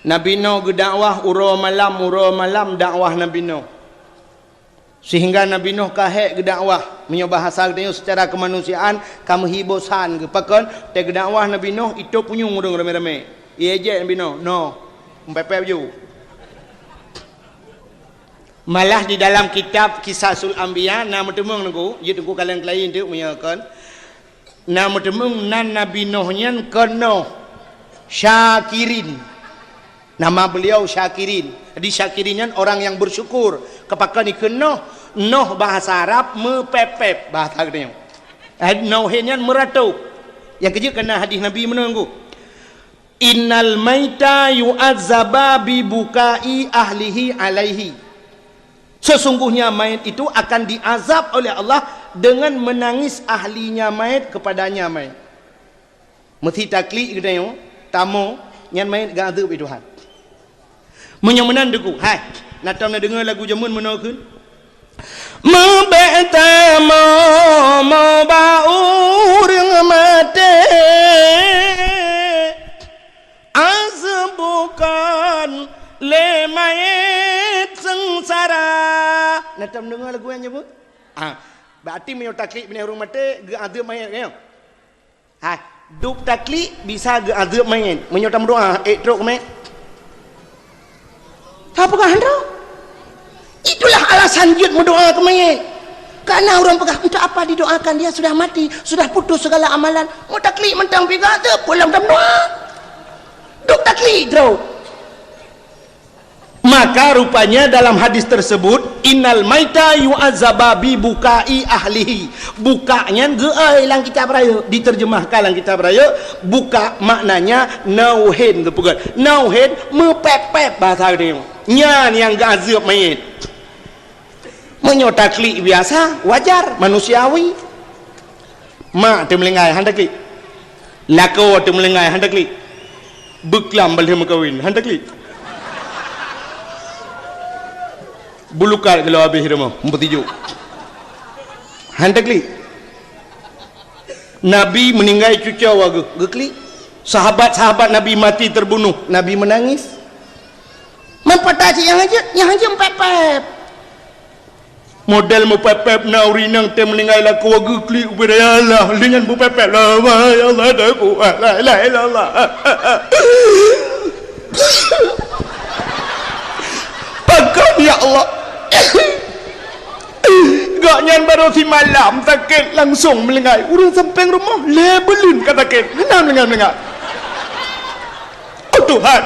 Nabi Nuh dakwah uro malam dakwah Nabi Nuh. Sehingga Nabi Nuh kahek dakwah menyoba bahasa dia secara kemanusiaan kamu hibosan ke pakon te dakwah Nabi Nuh itu punyung urang rame-rame. Ia je Nabi Nuh, no. Empepep ju. Malah di dalam kitab Kisasul Anbiya nama temung nunggu, ye tunggu kalian lain tu menyakan. Nama temung nan Nabi Nuh nyan kono Syakirin. Nama beliau Syakirin. Jadi Syakirin orang yang bersyukur. Kepakan ikan Nuh bahasa Arab mepepep bahasa dia. Nuhnya meratu. Yang kejut kena hadis Nabi menunggu. Innal maita yu'adzaba bi bukai ahlihi alaihi. Sesungguhnya mayat itu akan diazab oleh Allah dengan menangis ahlinya mayat kepadanya mayat. Mesti takli kita tamu yang mayat gak ada Tuhan. Menyomenan deku. Hai, natam nak dengar lagu jamun menokun. Mabata mo baur mate azbukan le mayat sengsara. Natam dengar lagu yang nyebut? Berarti menyo taklid bini hurung mate ge ada mayat kan? Hai, duk taklid bisa ge ada mayat. Menyo tam doa truk mayat. Apakah anda? Itulah alasan jud mendoa ke mayat. Karena orang pegah untuk apa didoakan, dia sudah mati, sudah putus segala amalan. Mau taklid mentang piga tu pulang dalam doa. Duk taklid terus. Maka rupanya dalam hadis tersebut innal maita yu'azzaba bi bukai ahlihi. Bukanya geai lang kitab raya, diterjemahkan lang kitab raya. Buka maknanya nauhin tu pegat. Nauhin mepepep bahasa dia. Nyan yang gazab mayit. Menyotakli biasa, wajar, manusiawi. Mak tu melengai handakli. Lako tu melengai handakli. Beklam balik makawin handakli. Bulukar kalau habis rumah empatiju. Handakli. Nabi meninggal cuca wagu, gekli. Sahabat-sahabat Nabi mati terbunuh, Nabi menangis. Mempatasi yang aja empepep. Model mempepep nauri nang tem meninggal laku wagu kli ubaya Allah dengan mempepep lah ya Allah daku la ilaha illallah. Pakam ya Allah. Gak nyan baru si malam sakit langsung melengai urang samping rumah lebelun kata sakit menang. Oh Tuhan.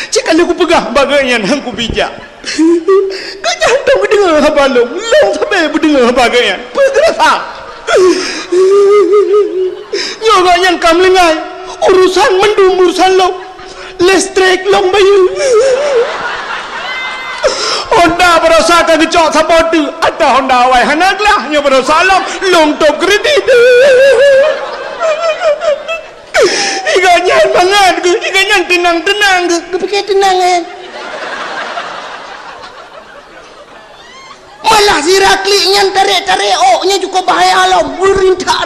Jika aku pegang bagaian aku bijak. Kau jantung dengar habalong long sampai berdengar bagaian bergerasa. Nyoga yang kam lengai urusan mendung urusan long listrik long bayu. Honda berosa ke gecok sabotu ada Honda awai hanaklah nyo berosa long tok kredit. Ikannya banget ke, ikannya tenang ke, kepikir tenang kan. Malah si rakli nyan tarik oknya cukup bahaya lah, rintak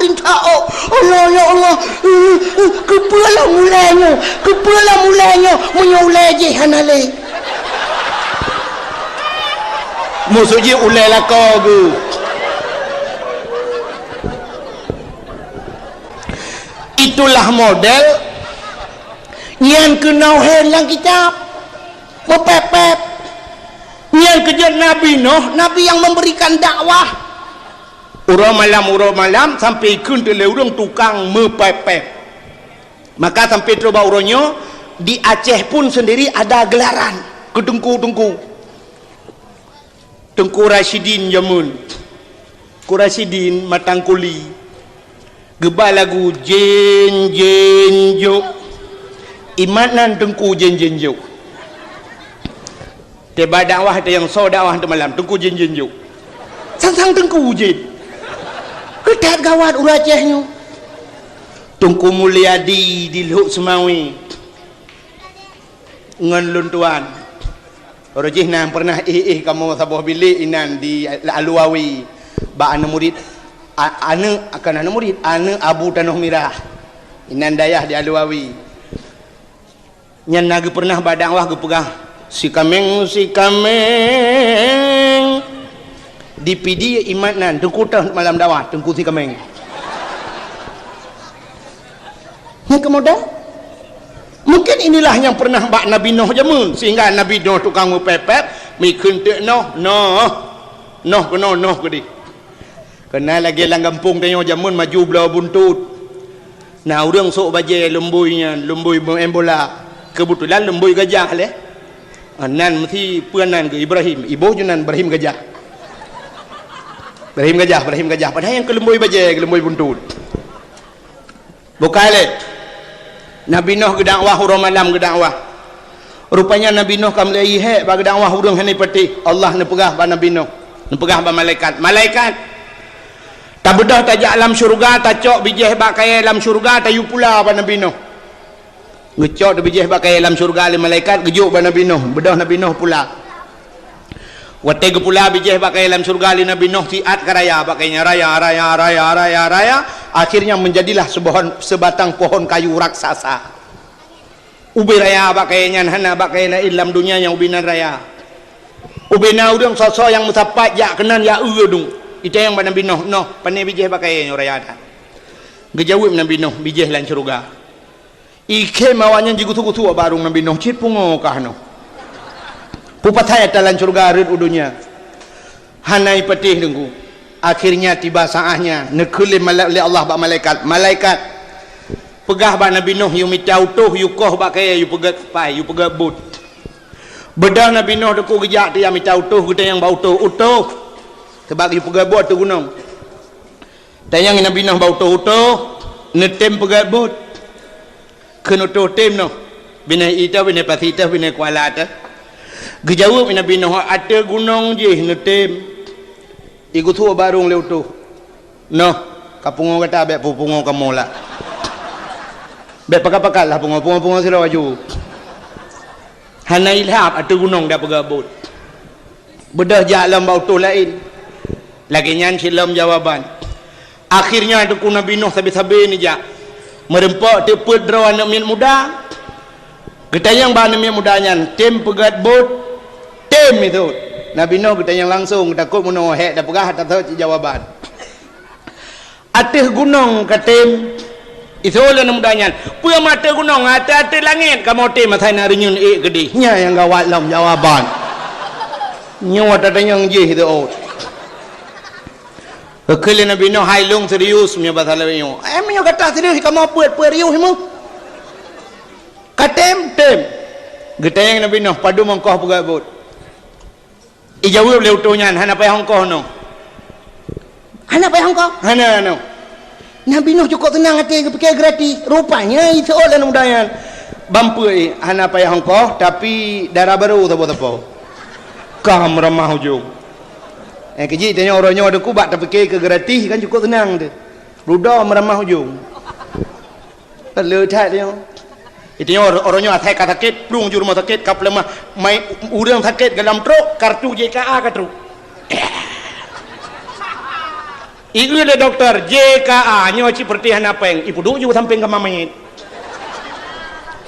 Allah ya Allah, kepala mulanya menyulai je hanale. Musuhnya ulai lah kau ke. Itulah model yang kenauhen yang kitab mepepep yang kejadian Nabi Nuh, Nabi yang memberikan dakwah urang malam sampai ikun tu urang tukang mepepep. Maka sampai coba urangnya di Aceh pun sendiri ada gelaran Tengku Rashidin Jamun Rasidin Matangkuli gebal lagu jen jo imanan tengku jen jo tiba dakwah ada yang so dakwah tu malam tengku jen jo sang tengku jen ketat gawat uracehnya tengku Mulyadi di Luk Semawi ngan luntuan rojih nan pernah kamu sabuh bilik inan di Aluawi ba anu murid anu murid anu Abu Tanuh Mirah inan dayah di Aluawi Nyan naga pernah badakwah ge pegah si kameng di PD imatnan tengkutah malam dakwah tengku si kameng. Ni kemudian mungkin inilah yang pernah bak Nabi Nuh jamun sehingga Nabi Nuh tukang mepepet mikun tek noh gede. Kena lagi lang kampung tanya jamun maju belau buntut. Nah urang sok baje lembuynya, lembui embola. Kebetulan lembui gajah leh. Nan mesti puanan ke Ibrahim, ibu junan Ibrahim gajah. Ibrahim gajah. Padahal yang ke lembui baje, ke lembui buntut. Bukan leh. Nabi Nuh gedakwah hurung malam gedakwah. Rupanya Nabi Nuh kam lei he ba gedakwah hurung hani peti. Allah ne pegah ba Nabi Nuh. Ne pegah ba malaikat. Malaikat tak bedah tajak alam syurga, tak cok bijih bak kaya alam syurga, tak yu pula ba Nabi Nuh. Ngecok tu bijih bak kaya alam syurga le malaikat gejuk ba Nabi Nuh. Bedah Nabi Nuh pula. Wate ge pula bijih bak kaya alam syurga le Nabi Nuh tiat ka raya bak kaya raya. Akhirnya menjadilah sebatang pohon kayu raksasa. Ubi raya bak kaya nyan hana bak kaya ilam dunia yang ubinan raya. Ubina udang sosok yang musapat ya kenan ya udung. Itu yang ba Nabi Nuh pandai bijih bak kaya raya dah. Gejawab Nabi Nuh bijih lan syurga. Ike mawanya jigu-gutu barung Nabi Nuh cit pungo kah no. Pupatai talan syurga rid udunya. Hanai petih dengku. Akhirnya tiba saatnya nekuli oleh Allah bak malaikat. Malaikat pegah bak Nabi Nuh yu mitautuh yu koh bak kaya yu pegat pai yu pegat but. Bedah Nabi Nuh deku gejak dia mitautuh kita yang bau utuh. Sebab yu pegat but tu gunung. Tayang Nabi Nuh bau utuh netem pegat but. Kena utuh tem no. Bina ita bina pasita bina kuala ta. Gejawab Nabi Nuh ada gunung je netem. Iku tu barung leu tu. Noh, kapungo kata abek pupungo kamu lah. Bek pakal-pakal lah pungo sira waju. Hana ilham ada gunung dah pegabut. Bedah jalan bau tu lain. Lagi nyan silam jawaban. Akhirnya ada ku Nabi Nuh sabi-sabi ni ja. Merempak tepet draw anak mian muda. Getayang ba anak mian muda nyan tem pegat bot. Tem itu. Nabi Nuh bertanya langsung takut muno hek dah pegah tak tahu jawaban. Atih gunung katem isolan mudanya. Pua mata gunung ate langit kamu tem matai narinyun gede. Nya yang gawat lam jawaban. Nyawa tadanya je itu oh. Kekali Nabi Nuh hailung serius punya bahasa lainnya. Emangnya kata serius kamu puat riuh mu. Katem tem. Getayang Nabi Nuh padu mengkoh pegabut. Ijawab leu tu nyan hana pai hongkoh no. Hana pai hongkoh? Hana no. Nabi Nuh cukup tenang hati pakai gratis. Rupanya itu orang mudayan. Bampui hana pai hongkoh tapi darah baru tapo-tapo. Kam ramah hujung. Keji tanya orangnya ada kubak tapi pakai ke gratis kan cukup tenang tu. Ruda meramah hujung. Letak dia. Itu orangnya atai kata sakit, plung juru rumah sakit, kap lemah, mai urang sakit dalam truk, kartu JKA kartu. Iku ada dokter JKA, nyawa seperti hanapeng, ibu duk juga samping ke mamanya.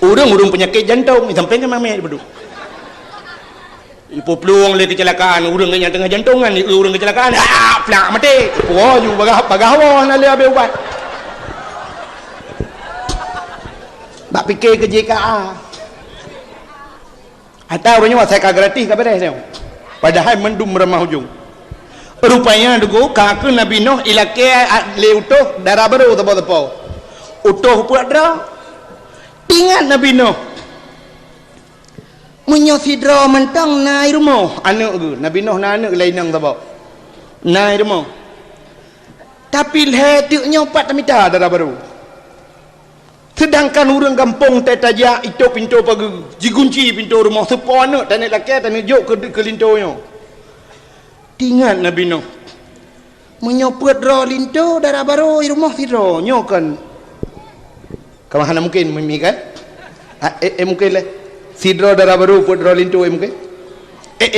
Urang penyakit jantung, samping ke mamanya ibu duk. Ibu plung le kecelakaan, urang yang tengah jantungan, urang kecelakaan, plak mati. Oh, juga bagawan le abe ubat. Bak fikir ke JKA. Atau orangnya saya gratis ke beres dia. Padahal mendum meramah hujung. Rupanya dugu kakak Nabi Nuh ilake le utuh darah baru tepo-tepo. Utuh puat dra. Tingat Nabi Nuh. Munyo sidra mentang nai rumah anak ke. Nabi Nuh na anak lain nang tepo. Nai rumah. Tapi letuknya 4 meter darah baru. Sedangkan orang kampung tetajak itu pintu pagi digunci pintu rumah sepona tanah laki tanah jok ke lintonya. Tingat Nabi Nuh. Menyopet ro linto darah baru rumah sidro nyokan. Kamu hana mungkin memikan? Mungkin lah. Sidro darah baru put ro linto mungkin.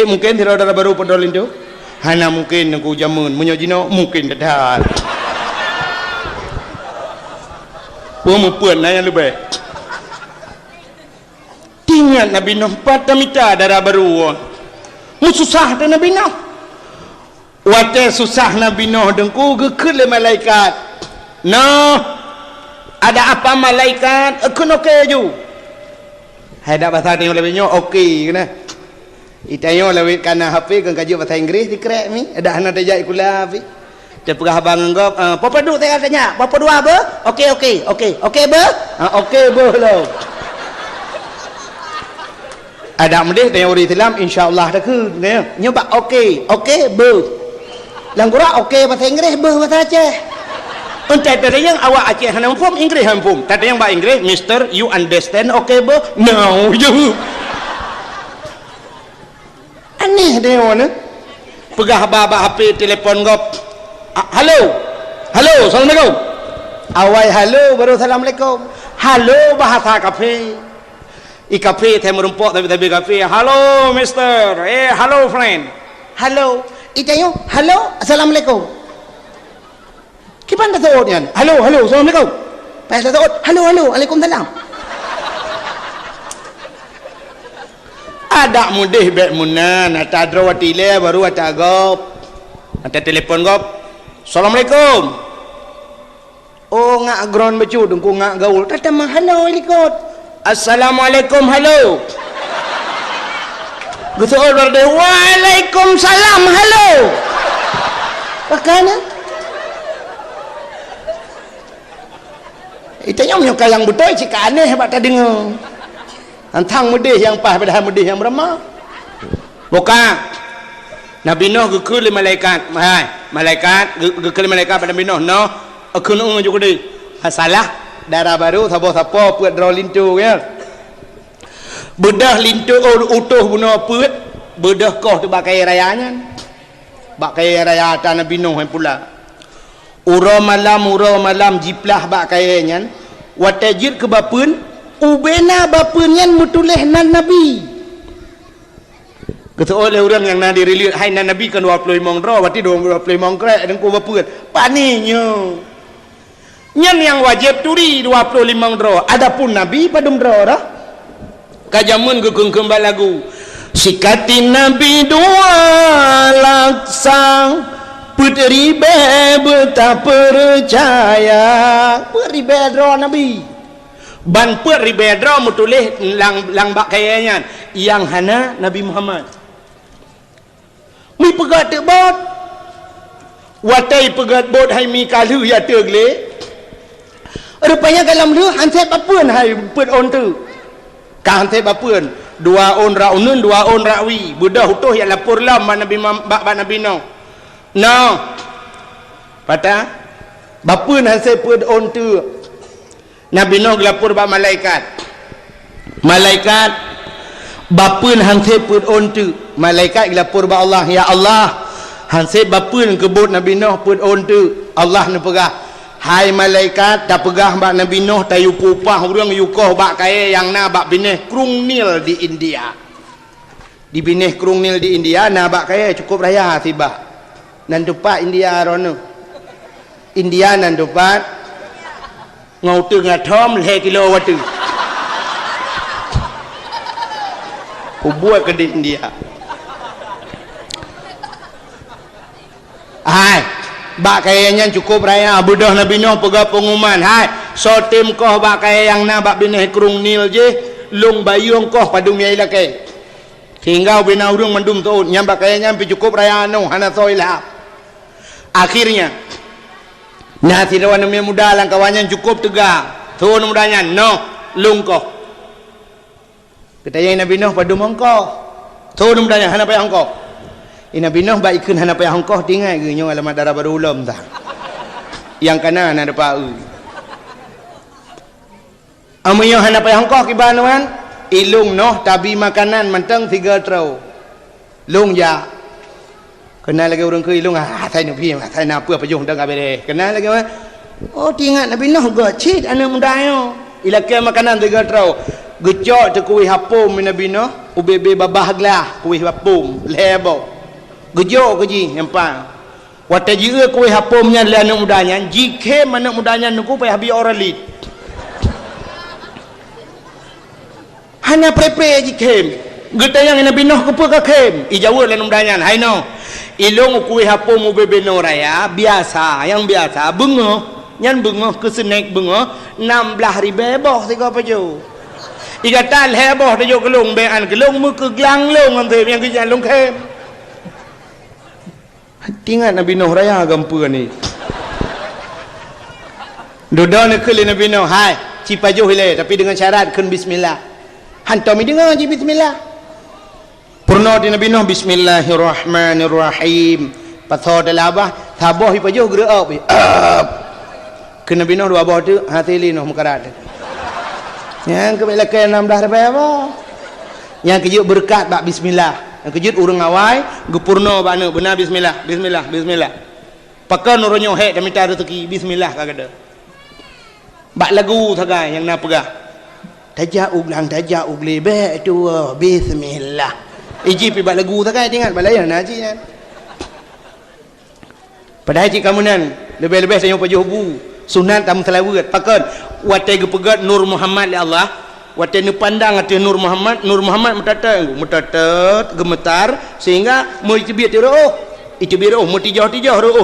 Mungkin sidro darah baru put ro linto. Hana mungkin aku jamun menyojino mungkin dah. Pemupun nanya lebih. ingat Nabi Nuh patamita darah baru susah tu Nabi Nuh wate susah Nabi Nuh dengku gekut le malaikat Nuh ada apa malaikat akun okey ju ada bahasa tengok lebih nyo okey kena itayo lewit kana HP kan kaji bahasa Inggeris dikrek mi ada anak dajak kula fi dia perah abang ngop papa duk saya tanya papa dua be okey be okey be lo ada mendih tanya orang Islam insyaallah dah ke nyoba okey be langgura okey bahasa Inggeris be bahasa Aceh entah ada yang awak Aceh hana faham Inggeris hana faham tak ada yang bahasa Inggeris Mister you understand okey be no you aneh dia mana pegah abah HP telefon ngop halo assalamualaikum awai halo baru assalamualaikum halo bahasa kafe kafe teh merumpok tapi kafe halo mister halo friend halo itayo halo assalamualaikum kipan dah tahu nian halo assalamualaikum pas dah tahu halo waalaikumsalam ada mudih bek munan ata drawati le baru ata gop ata telefon gop assalamualaikum oh ngak ground becu dengku ngak gaul tata mah halo ikut assalamualaikum halo betul berde waalaikumsalam halo pakana itanya menyukai yang betul cik aneh hebat tak dengar antang mudih yang pas padahal mudih yang berama bukan Nabi Nuh gekul malaikat malaikat gekul malaikat pada Nabi Nuh no aku nak juga deh salah darah baru sabo puat draw lintu ya bedah lintu utuh bunuh puat bedah koh tu bakai rayanya bakai raya ta Nabi Nuh pula ura malam jiplah bakainya watajir ke bapun ubena bapun yang mutuleh nan Nabi kata oleh orang yang nak dirilis hai nan Nabi kan 25 draw berarti 25 krek dan ku bapun paninya nyan yang wajib turi 25 draw adapun Nabi padum draw dah kajamun gekung kembal lagu sikati Nabi dua laksang putri betapa percaya putri draw Nabi ban put ribedra mutulih lang bak kayanya yang hana Nabi Muhammad mi pegat bot watai pegat bot hai mi kalu ya tegle rupanya dalam lu hansep apun hai put on tu ka hansep apun dua on raunun dua on rawi budah utuh yang lapor lam Nabi Nabi no patah bapun hansep put on tu Nabi Nuh lapor ba malaikat bapun hansip put ontu malaikat lapor ba Allah ya Allah hansip bapun kebut Nabi Nuh put ontu Allah nu pegah hai malaikat tak pegah ba Nabi Nuh tayu pupah urang yukoh ba kae yang na ba bineh Krung Nil di India di bineh Krung Nil di India na ba kae cukup raya tiba nan tupat India rono India nan tupat ngau tu ngathom le kilo watu buat ke di India hai bak kayanya cukup raya budah Nabi Nuh pegah pengumuman hai so tim koh bak kaya yang na bak bineh Krung Nil je lung bayung koh padum yai lake tinggal bina urung mendum tu nyam bak kayanya pi cukup raya no hana soilah akhirnya nah tirawan namanya muda lang kawannya cukup tegak tu mudanya no lungkoh ketanya Nabi Nuh padu mongkoh tu mudanya hana payah hongkoh Nabi Nuh baikun hana payah hongkoh tinggal ke nyong alamat darah baru ulam tak yang kanan ada pau amunyo hana payah hongkoh kibanuan ilung noh tabi makanan mentang 3 trau lung ya kenal lagi orang ke ilung saya nak pergi saya nak apa pejung dah kabeh kenal lagi oh tingat Nabi Nuh gocit anak muda yo ilakai makanan 3 trau gecok te kuih hapum Nabi Nuh ubebe babah glah kuih hapum lebo gejok keji empa wata jira kuih hapumnya le anak mudanya jike anak mudanya nuku payah bi oralit hanya pre-pre je kem geta yang Nabi Nuh ke pe kem I Jawa lain umdanyan hai no ilung kuih hapo mu bebeno raya biasa yang biasa bengoh nyan bengoh ke senek bengoh 16,000 boh tiga paju iga tal heboh de yo kelung be an kelung mu ke glang long an yang ke jan long kem tinggal Nabi Nuh raya gampu ni dodo ne kele Nabi Nuh hai cipaju hile tapi dengan syarat kun bismillah hantam dengar je bismillah purna di Nabi Nuh bismillahirrahmanirrahim patho dalabah thaboh paju gerak ke Nabi Nuh dua abah tu hatili Nuh mukarat yang kebelakan 16 apa yang kejut berkat bak bismillah yang kejut urang awai gepurna bak benar bismillah pakai nuronyo hek dan minta rezeki bismillah kagada bak lagu thagai yang nak pegah tajauq lebe tu bismillah iji pi bak lagu thagai ingat balaya naji kan padahal cik kamu nan lebih-lebih saya paju hubu sunat tam selawat pakai watai gepegat Nur Muhammad li Allah watai ni pandang ati Nur Muhammad metatat gemetar sehingga mau cebit itibiro mutijah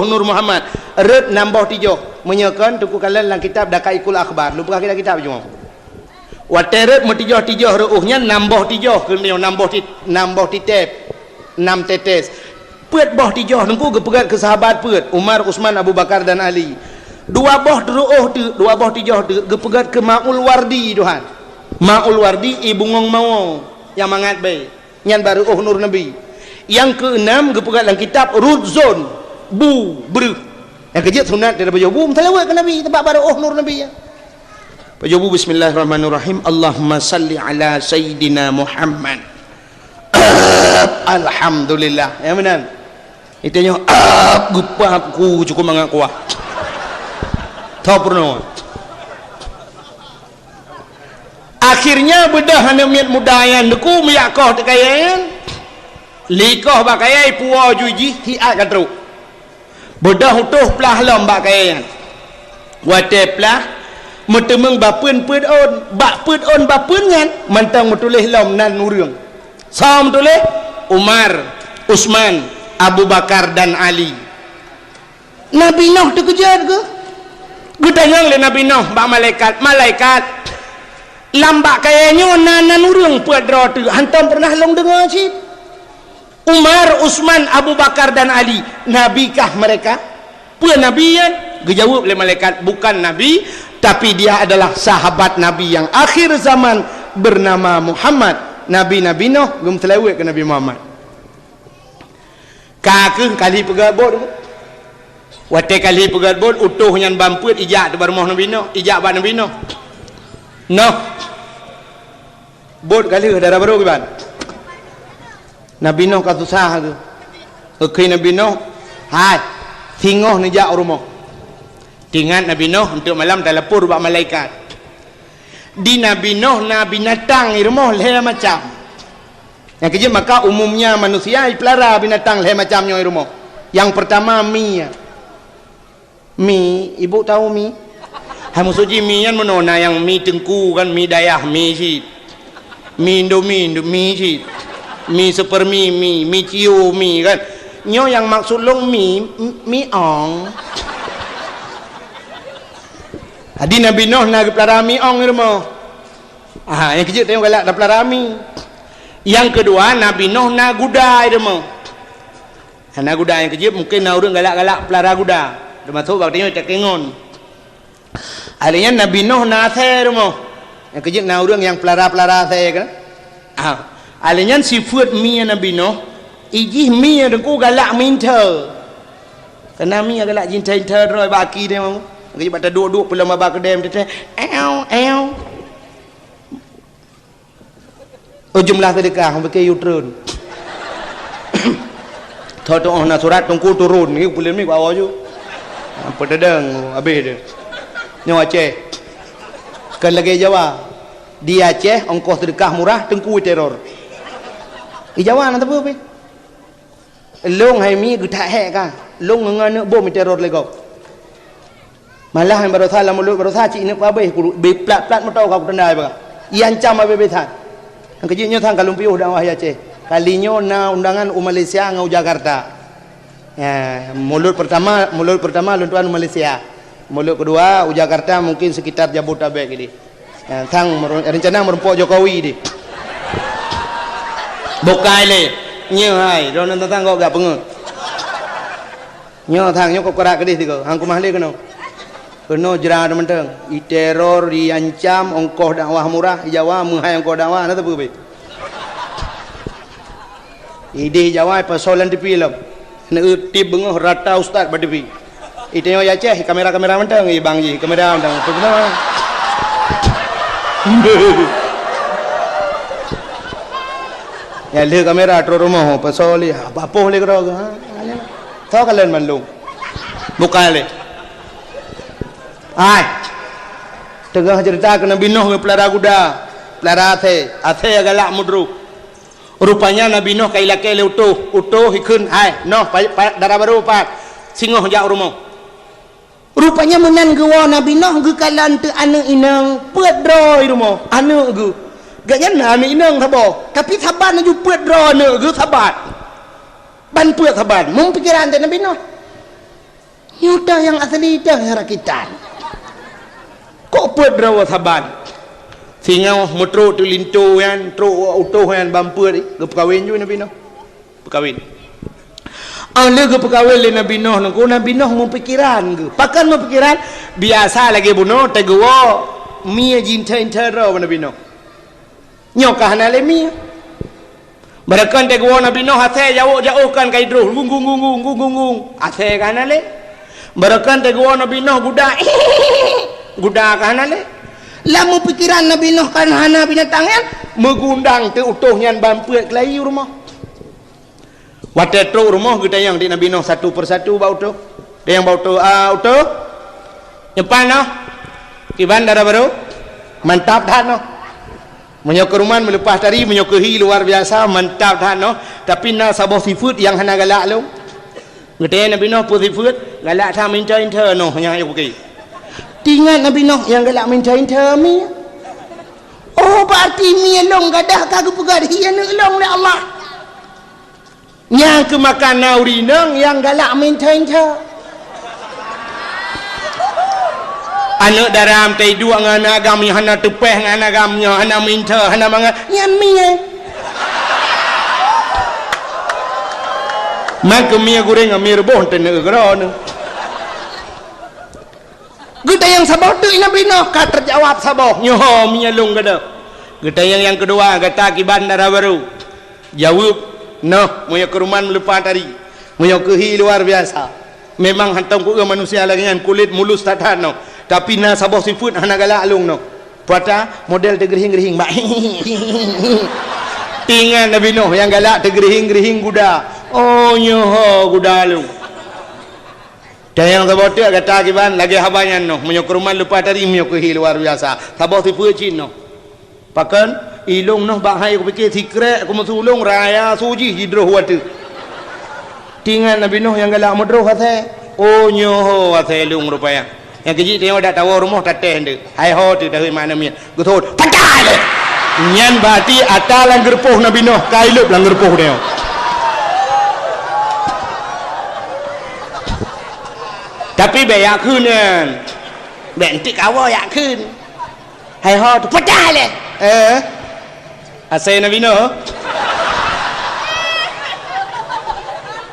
Nur Muhammad red nambah tijah menyakan tuku kalan dalam kitab Dakaikul Akhbar lupa kitab cuma watai red mutijah nya nambah tijah kena nambah titep 6 tetes peut boh tijah nengku gepegat ke sahabat peut Umar Usman Abu Bakar dan Ali dua boh tijah gepegat ke Ma'ul Wardi Tuhan Ma'ul Wardi ibu ngong mawong yang mangat bay nyan baru Nur Nabi yang keenam gepegat dalam kitab Rudzon Bru yang kejut sunat dari bajubu selawat ke Nabi tempat baru Nur Nabi ya bajubu bismillahirrahmanirrahim Allahumma salli ala Sayyidina Muhammad alhamdulillah ya benar itu nyo gupapku cukup mangat kuah tahu pernah akhirnya bedah hanya miat mudayan deku miyakoh tekayan likoh bakayai puwa juji hiat katru bedah utuh pelah lom bakayan wate pelah metemeng bapun put on bak put on bapun kan mantang metulih lom nan nurung sam tulih Umar Usman Abu Bakar dan Ali Nabi Nuh terkejut ke gudayang le Nabi Nuh bak malaikat lambak kayaknya nanan urang puat roti hantam pernah long dengar sih Umar Usman Abu Bakar dan Ali nabi kah mereka puan nabi kan dijawab oleh malaikat bukan nabi tapi dia adalah sahabat nabi yang akhir zaman bernama Muhammad Nabi Nuh gum selawat ke Nabi Muhammad kakek kali pegabot wate kali pegat bot utuh nyan bamput ijak tu barumah Nabi Nuh ijak bak Nabi Nuh bot kali darah baru ke ban Nabi Nuh ka susah tu okey Nabi Nuh hai tingoh ni jak rumah tingat Nabi Nuh untuk malam telepur bak malaikat di Nabi Nuh nabi binatang di rumah leh macam yang kerja maka umumnya manusia pelihara binatang leh macamnya di rumah yang pertama mi ibu tahu mi hai musuji mi yang menona yang mi tengku kan mi dayah mi sih mi indomie sih mi super mi ciu mi kan nyo yang maksud long mi ong adi Nabi Nuh nak pelihara mi ong di rumah yang kecil tengok galak dah pelihara mi yang kedua Nabi Nuh nak gudai di rumah nak gudai yang kecil mungkin nak orang galak-galak pelihara guda termasuk waktu tengok tak kengon adanya Nabi Nuh nak saya di rumah yang kecil nak orang yang pelihara saya kan adanya sifat mi Nabi Nuh ijih mi yang aku galak minta kerana mi yang galak cinta roy baki dia mau kerja pada duduk pulang babak kedem dia jumlah sedekah pakai U-turn tahu nak surat tunggu turun ni pulang ni bawa je apa dedeng habis dia nyawa Aceh kan lagi Jawa di Aceh ongkos sedekah murah tengku teror di Jawa nak apa long hai mi getak hek kan long ngan bom teror lego malah yang baru salah mulut baru saci ini apa be plat-plat mau tahu kau tendai apa yang cam apa besan Yang kejiknya tang kalumpiuh dakwah ya Aceh. Kalinya na undangan Malaysia ngau Jakarta. Ya, mulut pertama luntuan Malaysia. Mulut kedua Jakarta mungkin sekitar Jabodetabek ini. Ya, tang rencana merumpok Jokowi di. Bukai le. Nya hai, ron tang kau gak pengen. Nya tang nya kau kerak kedih tiga. Hang kumah le kena. Kena jera menteng. I teror diancam ongkos dakwah murah Jawa menghai ongkos dakwah na tapu be. Ide Jawa persoalan di film. Na tip bengah rata ustaz berdepi. Itu ya Aceh kamera menteng i bang ji kamera menteng. Pernah. Ya le kamera tro rumah pasal apa le kero ha. Tahu kalian mandung. Bukan le. Ai. Tengah cerita kena binoh ke pelara kuda. Pelara athe galak mudru. Rupanya Nabi Nuh kai lakele utuh hikun ai noh darah baru pak singoh jak rumah. Rupanya menan gewa Nabi Nuh ge kalan te anak inang peut droi rumah. Anak ge. Gak jana anak inang thabo. Tapi saban aju peut dro anak ge sabat. Ban peut saban. Mung pikiran te Nabi Nuh. Nyudah yang asli dah rakitan. Kok peut dro saban. Sehingga mutro tu lintu kan, tro utuh kan bampu ni, ke perkahwin juga Nabi Nuh. Perkahwin. Ala ke perkahwin le Nabi Nuh nunggu Nabi Nuh mau pikiran ke. Pakan mau pikiran biasa lagi bunuh teguo mia jinta intero Nabi Nuh. Nyokah na le mia. Barakan teguo Nabi Nuh ate jauh kan kai dro gung. Ate kan le. Barakan teguo Nabi Nuh guda kan le. Lamu pikiran Nabi Nuh kan hana binatangnya megundang te utuhnya bampuat kelai rumah. Wate tro rumah kita yang di Nabi Nuh satu persatu bau utuh. Dia yang bau utuh. Nyepan noh. Kiban darah baru. Mantap dah noh. Menyokeruman melepas tari menyokehi luar biasa mantap dah noh. Tapi na sabah seafood yang hana galak lu. Kita Nabi Nuh pun seafood galak tha minta noh yang ayo pergi. Tinggal Nabi Nuh yang galak mincain termi. Oh berarti mi long gadah kagak pegat hian long le Allah. Yang kemakan nauri nang yang galak mincain ter. Anak daram tai dua ngan agam yang hana tepeh ngan agamnya hana minta hana mangat nyan mi. Mak mi goreng mi rebon tene geron. Kita yang sabar tu Nabi Nuh kata terjawab sabar nyoh menyalung kada. Kita yang kedua kata kiban darah baru. Jawab noh moyo keruman melepas tadi. Moyo kehi luar biasa. Memang hantam ku manusia lagi yang kulit mulus tatan no. Tapi na sabar sifut hana galak alung no. Pada model tergerihing-gerihing mak. Tinggal Nabi Nuh yang galak tergerihing-gerihing kuda. Oh nyoh kuda alung. Dan yang terbotak kata kiban lagi habanya noh menyokeruman lupa tadi menyokehi luar biasa. Tabah tipu cin noh. Pakan ilung noh bahai aku fikir sikrek aku masulung raya suji hidroh watu. Tinggal Nabi Nuh yang galak mudroh kata. Oh nyoh kata ilung rupanya. Yang kejik tengok dak tahu rumah tateh ende. Hai ho tu dari mana mian. Gutut. Pakai le. Nyan berarti atalan gerpoh Nabi Nuh kailup lang gerpoh dia. Tapi bayak kun kan. Bentik awak yak kun. Hai ho tu pecah le. Asai Nabi Nuh.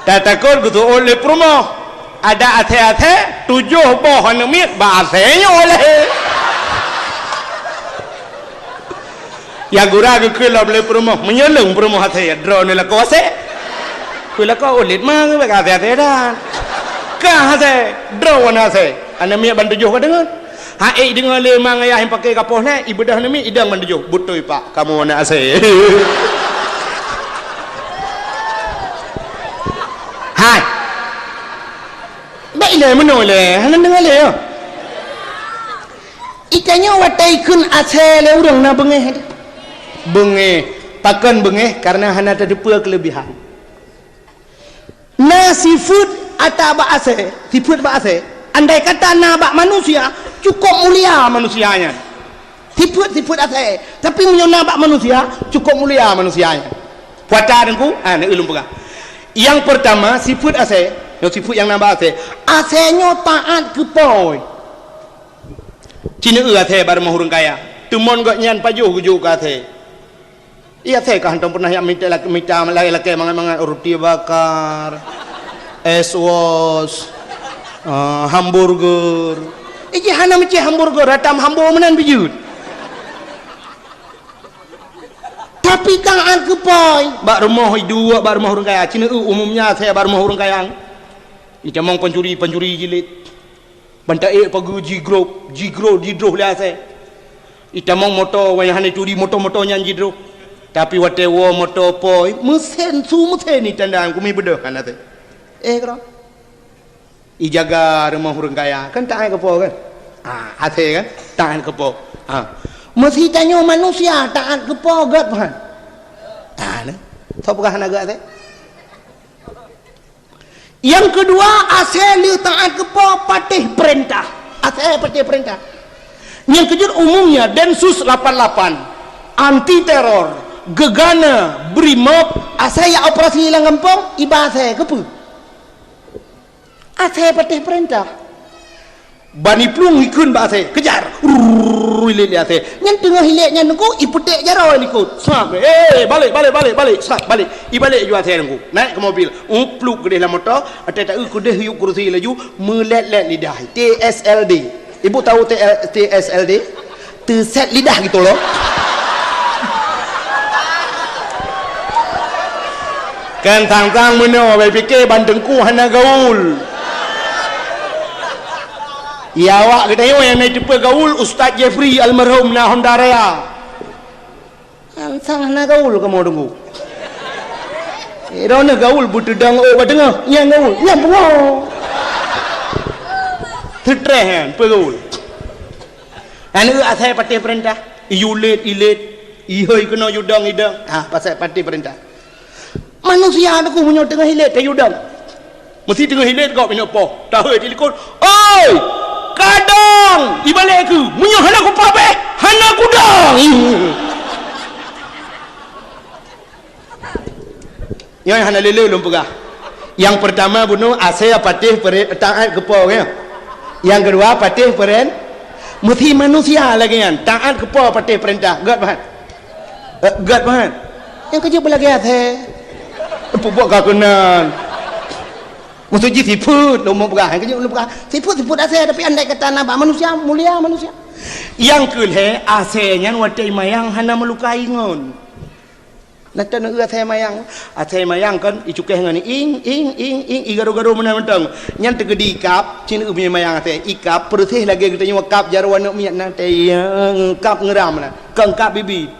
Tak takut gitu oleh promo. Ada ate-ate 7 pohon mit bahasanya oleh. Ya gura ke kula boleh promo menyelung promo ate drone la kose. Kula ko ulit mang be ate-ate dah. Kah ate drone ate. Ana mi ban 7 ka dengar. Ha dengar le mang ayah yang pakai kapoh na ibadah nami idang ban 7. Betul pak kamu nak ase. Hai. Baik le menol le. Hanan dengar le. Ikannya watai kun ase le urang na bengeh. Bengeh, takkan bengeh karena hana ada dua kelebihan. Na seafood atau bak ase, seafood bak ase. Andai kata na bak manusia cukup mulia manusianya. sifat asal. Tapi nampak manusia cukup mulia manusianya. Puata dengku, ni ulum pegang. Yang pertama sifat asal, sifat yang nampak asal. Asalnya taat kepoi. Cina asal baru mahurung kaya. Tumon gak nyan pajuh gujuk asal. Iya saya kan pernah yang minta laki mangan roti bakar, es was, hamburger. Iki hana macam hamburger, ratam hamburger menan bijut. Tapi kang kepoy, bak rumah dua, bak rumah orang kaya. Cina umumnya saya bak rumah orang kaya. Ika mong pencuri jilid. Bantai pagi jigro lah saya. Ika mong motor, wayah hane curi motor nyan jidro. Tapi watewo motor poi mesin ni tandaan kumi bedah kan ate. Kero. Ijaga rumah orang kaya kan tak kepo kan. Ate kan tahan kepo. Mesti tanya manusia taat kepo gat kan. Nah, topkah naga ate. Yang kedua asal taat kepo patih perintah. Asal patih perintah. Yang kedua umumnya Densus 88 anti teror gegana brimob asaya operasi hilang kampung iba saya kepu asaya patih perintah bani plung ikun ba asaya kejar hilir asaya nyan tengah hilir nyan nunggu iputek jaro ikut smart balik smart balik ibalik ju asaya nunggu naik ke mobil plug gede lah motor ada kudah yuk kursi laju melet-let lidah TSLD ibu tahu TSLD terset lidah gitu loh. Kan tang-tang meno fikir bandengku hana gaul. Ya awak kita yang naik tipe gaul Ustaz Jeffrey almarhum na Honda Raya. Sang hana gaul kamu tunggu. Rona gaul butudang badengah yang gaul yang bengau. Tertrehen pegaul. Anu asal parti perintah. Iulit ihoi kena yudang idang. Pasal parti perintah. Manusia aku punya tengah hilet kayu dang. Mesti tengah hilet kau punya apa? Tahu telefon. Oi! Kadang di balik aku. Punya hana aku pape. Hana aku dang. Yang hana lele belum pegah. Yang pertama bunuh asal patih taat kepo ya. Yang kedua patih peren mesti manusia lagi kan. Taat kepo patih perintah. Gat bahan. Yang kerja belagi asal buat kakunan maksud je sifat lo mau berah kerja lo berah sifat asal tapi andai kata nampak manusia mulia manusia yang kelih asalnya watai mayang hana melukai ngon nata nak asal mayang kan icukeh dengan ing igaro menang-menang nyan tegedi ikap cina punya mayang asal ikap persih lagi kita nyawa kap jarwan nak miat nanti kap ngeram lah kengkap bibi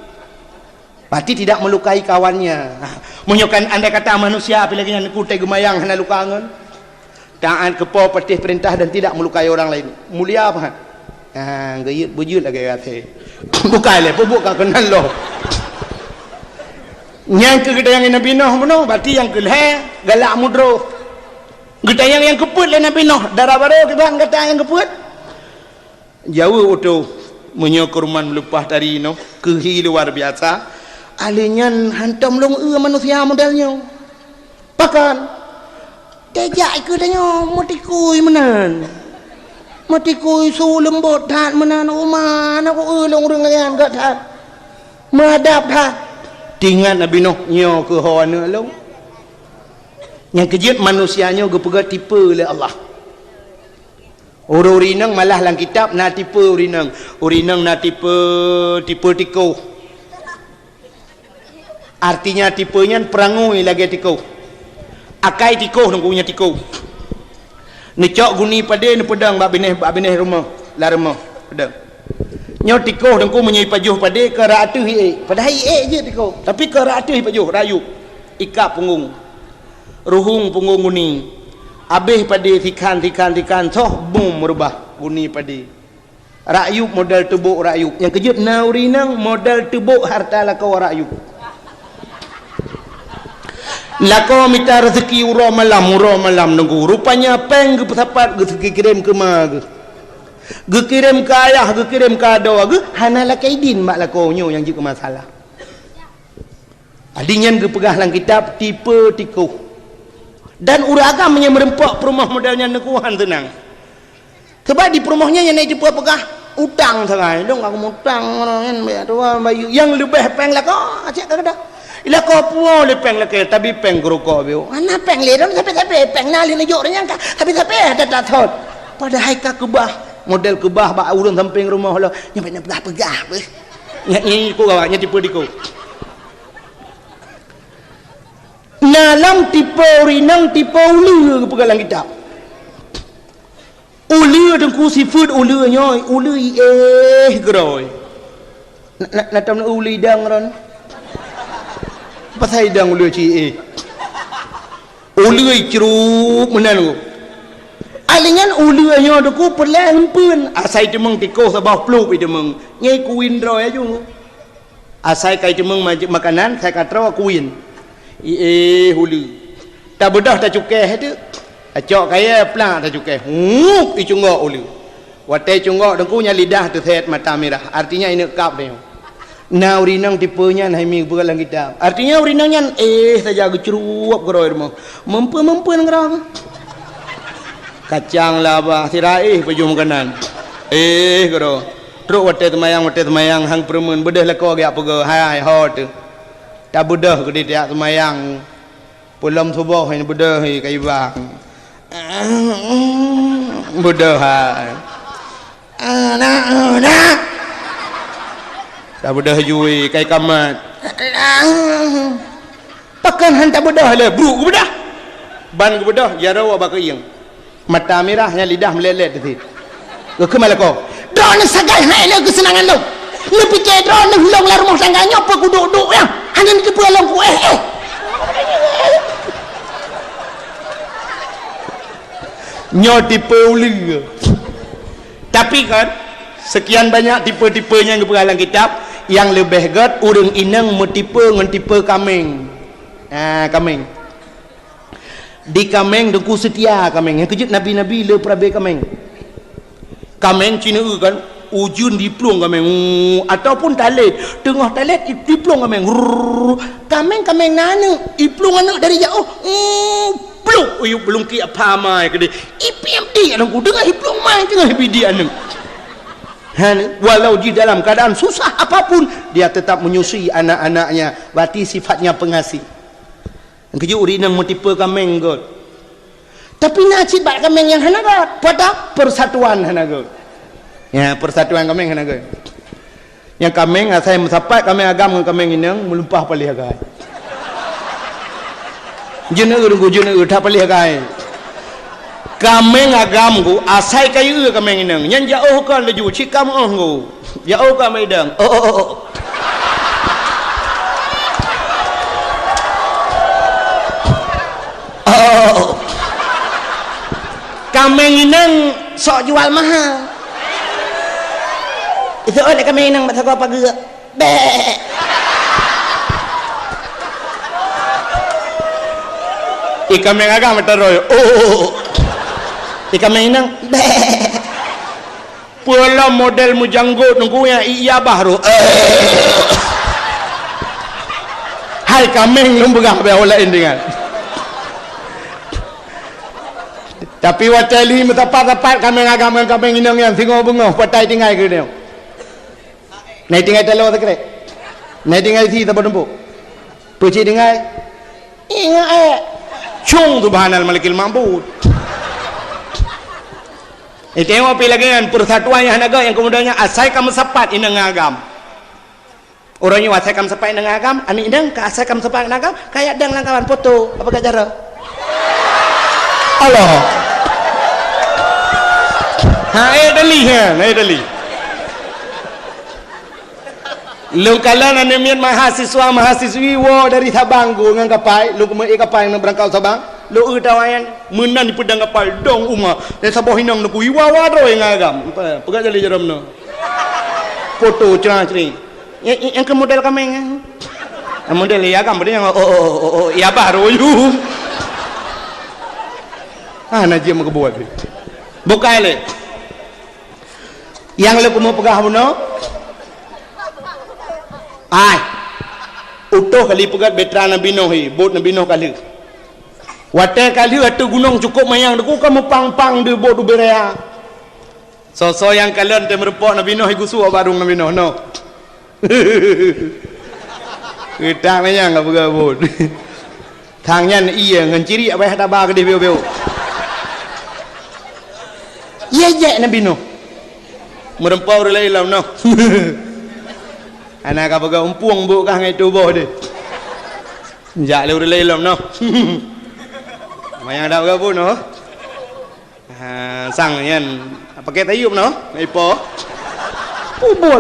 berarti tidak melukai kawannya. Menyokan andai kata manusia apabila yang kutai gemayang hana lukangan. Taat kepo patih perintah dan tidak melukai orang lain. Mulia apa? Gayut bujut lagi kata. Bukan le, pebuk kau kenal lo. Yang kita yang Nabi Nuh benar, berarti yang kelih galak mudro. Kita yang keput le Nabi Nuh, darah baru kita kata yang keput. Jauh itu menyokurman melupas dari Nuh kehi luar biasa. Alinyan hantam long manusia modelnya. Bahkan kejak ke tanya motikui menan. Motikui su lembut tat menan rumah aku long reng layan kat tat. Madap tat. Tingan Nabi Nuh nyo ke hawana long. Yang kejut manusianya gepegat tipe oleh Allah. Urinang malah lang kitab na tipe urinang na tipe tiko. Artinya tipenya perangui lagi tiko. Akai tiko nunggunya tiko. Necok guni pada ni pedang bab bineh rumah, la rumah pedang. Nyo tiko nunggu menyai pajuh pada ke ratu hi. Pada hi je tiko. Tapi ke ratu hi pajuh rayu. Ikap punggung. Ruhung punggung guni. Habis pada tikan soh bum merubah guni pada. Rakyub modal tebuk rakyub. Yang kejut naurinang modal tebuk harta lakau rakyub. Lako minta rezeki urau malam nunggu. Rupanya peng ke pesapat ke kirim ke mag. Gekirim ke ayah, gekirim ke ado, hanalah kaidin mak lakonyo yang juga masalah. Adinyan ge pegah lang kitab tipe tikuh. Dan uragam yang merempak perumah modalnya nekuhan tenang. Sebab di perumahnya yang naik tipe pegah utang sangai. Dong aku utang orang bayu yang lebih peng lah kau acak kada. Ila kau puo le peng lah ke tapi peng geroko bio. Ana peng le dong tapi peng nali na jok nyangka tapi ada datot. Pada haika kebah model kebah ba urang samping rumah lo nyampe pegah beh. Nyi ku gawanya tipe diku. Nalang tipe rinang tipe ulu pegalang kitab. Ulu dengku sifut ulu nyoy ulu geroi. Nak tam ulu dang ron. Pasal dang ulu ci ulu ceruk menan. Alingan ulu nyo dengku perlah hempun. Asai temeng tiko sabah pluk itu meng. Nyai kuin ro aja. Asai kai temeng makanan saya katro kuin. Hulu tak bedah tak cukai tu acok kaya pelang tak cukai cunggok hulu watai cunggok dengkunya lidah tu set mata merah artinya ini kap dia na urinang tipenya nah mi begalang kita artinya urinangnya saja gecurup geroi rumah mempu ngerang kacang laba sirai pejum kanan gero truk watai temayang hang permen bedah leko gak pego hai hot tak bedah ke dia semayang pulam subuh ini bedah kai bang bedah anak tak bedah jui kai kamat pakan hantar bedah le bru bedah ban bedah jaro ba keing mata merahnya lidah melelet tu ke malako don sagai hai le kesenangan lo lebih cedron long la rumah tangganya apa ku duduk ya hanya di pulang ku nyo tipe uli tapi kan sekian banyak tipe-tipenya yang berhalang kitab yang lebih gat urang inang metipe ngan tipe kameng kameng di kameng dengku setia kameng yang kejut nabi-nabi le prabe kameng Cina kan ujun diplong kameng ataupun talet tengah talet diplong kameng nanu diplong anak dari jauh pluk belum ki apa mai ke IPMD anakku dengar diplong mai tengah BD anak walau di dalam keadaan susah apapun dia tetap menyusui anak-anaknya berarti sifatnya pengasih keju urinang mutipe kameng god tapi nasib bak kameng yang hanagat pada persatuan hanagat ya persatuan kameng hanaga yang kameng saya mensapat kameng agam dengan kameng inang melumpah palih agai jeuna tak palih agai kameng agam ku asai kayu kameng inang yang jauh kan laju cikam ku jauh ka medang kameng inang sok jual mahal itu ada kami nang mata apa geuk be ikame agak mata roy ikame nang be pula model mujanggut nunggu yang iya baru hai kameng lumbegah be olah dengan tapi watali metapat kameng inang yang singo bungo patai tinggal ke dia naik tinggal telo tak kira naik tinggal si tak berdempuk perci tinggal ingat cung subhanal malikil ma'bud tengok pilih lagi kan persatuan yang naga yang kemudiannya asai kamu sepat inang agam orangnya asai kamu sepat inang agam ani inang ke asai kamu sepat inang agam kayak dang langkawan foto apa gak cara Allah dali lu kalan anemian mahasiswi wo dari Sabang go ngang kapai lu kemai kapai nang berangkau Sabang lu tawayan menan di pedang kapal dong uma dan sabah hinang nu iwawa do yang agam pegat jali jaramno foto cerah-cerih yang ke model kameng model ya agam dia yang ya baru you najis mau kebuat bukai le yang lu mau pegah beno ai utuh kali pegat betra Nabi Nuh bot Nabi Nuh kali wate kali atu gunung cukup mayang deku kamu pang-pang de bot berea so yang kalian te merepok Nabi Nuh gusu barung Nabi Nuh no kita mayang enggak pegah bot thangnya iya ngan ciri apa hada ba gede beo ye Nabi Nuh merempau relai lam no anak apa kau umpuang bu kah ngai tu boh deh jak le relai lam no mayang ada apa pun no sang nyen pakai tayub no ipo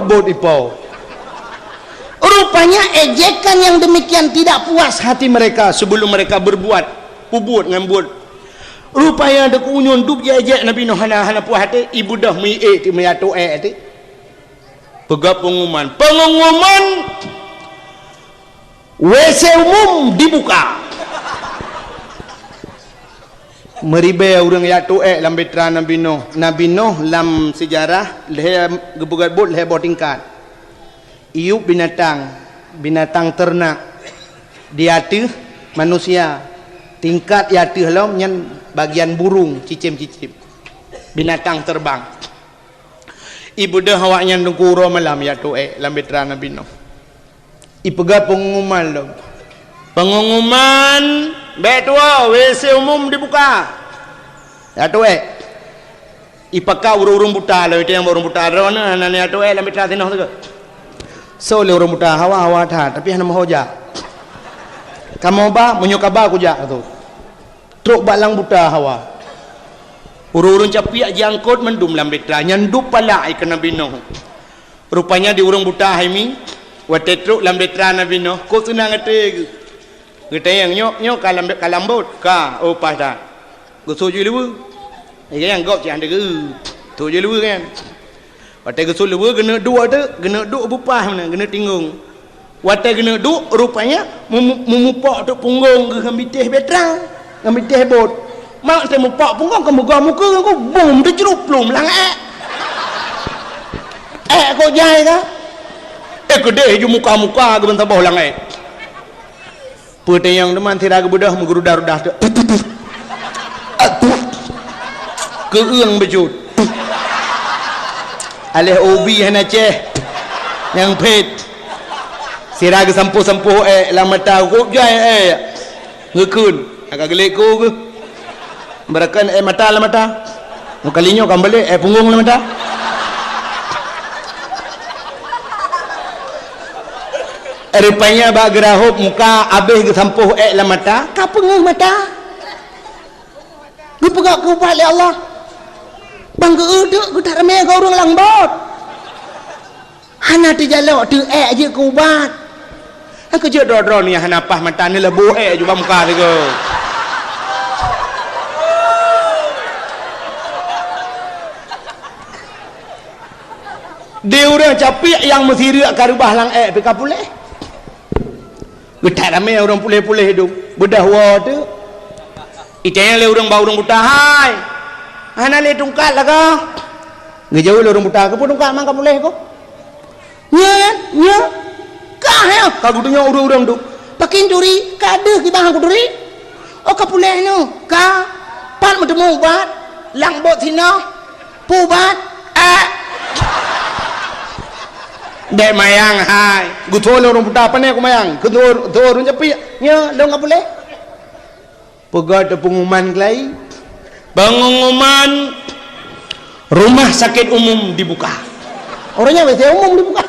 bot ipo rupanya ejekan yang demikian tidak puas hati mereka sebelum mereka berbuat pubut ngambut rupanya ada kunyon duk ejek Nabi Nuh hana puas hati ibu dah mi ti mayatu ti pegap pengumuman WC umum dibuka meribe orang yatu lam betra Nabi Nuh lam sejarah leh gebugat bot leh botingkat iup binatang ternak diatu manusia tingkat yatu halam nyen bagian burung cicim binatang terbang ibu dah awaknya nungkuro malam yatu lam betra Nabi Nuh ipega pengumuman betua WC umum dibuka yatu ipaka urung buta lo itu yang urung buta rona nani yatu lam betra Nuh tu so le urung buta hawa tha tapi hana mahoja kamu ba menyokaba ku jak tu truk balang buta hawa urung capiak jangkut mendum lam betra nyandup pala ke Nabi Nuh rupanya di urung buta haimi wate truk lam betra Nabi Nuh ko senang ate gete yang nyok kalambot ka opah dah go soju lewu yang gop cang de soju lewu kan wate go soju lewu kena duk bupah mana kena tinggung wate kena duk rupanya memupok tok punggung ke ngambitih betra ngambitih bot mak te mupok punggung ke muka aku bum tu cerup plum lang ko jai ka gede ju muka ke bentar bawah lang putih yang teman tira ke budah menggerudah-rudah keung bejut alih obi hana ceh yang pet sira ke sampuh lamata ko jai ngekun agak geleko ke berakan mata kalinya kembali punggung mata rupanya bak gerahop muka habis ke sampuh mata ka punggung mata gupegak ku balik Allah bang ke uduk ku tak ramai kau orang langbot hana terjalok tu je ku ubat aku je dodro ni hana pah mata ni lebu juga muka tu ke dia orang capik yang mesti riak karubah lang pika pulih getak ramai orang pulih-pulih hidup bedah wa tu itanya le orang bau orang buta hai hana le tungkat lah ka ngejauh le orang buta ke pun tungkat mang ka pulih ko nya ka he ka gudunya urang tu pakin duri ka ada ki bang duri oh ka pulih nu ka pan mendemu ubat lang bot sino pubat dek mayang hai guthol orang buta apa ni aku mayang ketur orang capi nya dong apa boleh pegat pengumuman kelai pengumuman rumah sakit umum dibuka orangnya WC umum dibuka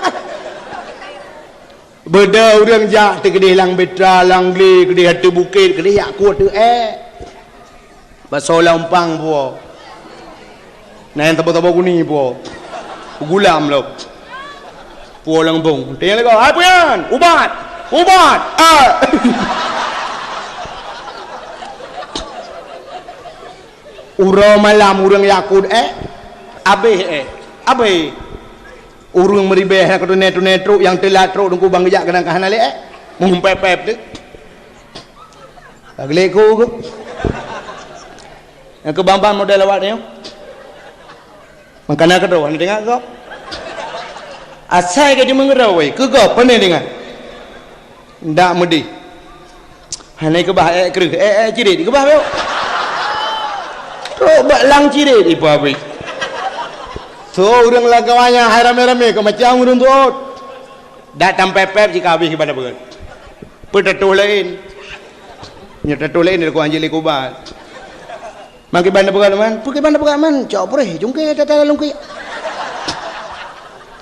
beda orang jak tegede lang betra lang gli gede hati bukit gede yak kuat tu basola umpang po nain tabo-tabo kuning po gulam lo pulang bung dia lagi apa yan ubat urang malam urang yakut abe urang meribeh nak tu netru yang telat tro dungku bang gejak kena kahana le mumpepep tu agleko ke yang ke bambang model awak ni makana ke tu anda tengok kau Asal ke dia mengerawai. Kegap pandai dengar. Ndak mudi. Hanai ke bah kereh. Cirit ke bah beo. Tu bak lang cirit ibu abi. So urang lagawanya haram-rame ke macam urang tu. Datang pepep jika habis kepada berat. Petatu lain. Nya tatu lain dia ko anjili kubat. Mangki banda berat man. Pergi banda berat man. Cok pereh jungke tata lungki.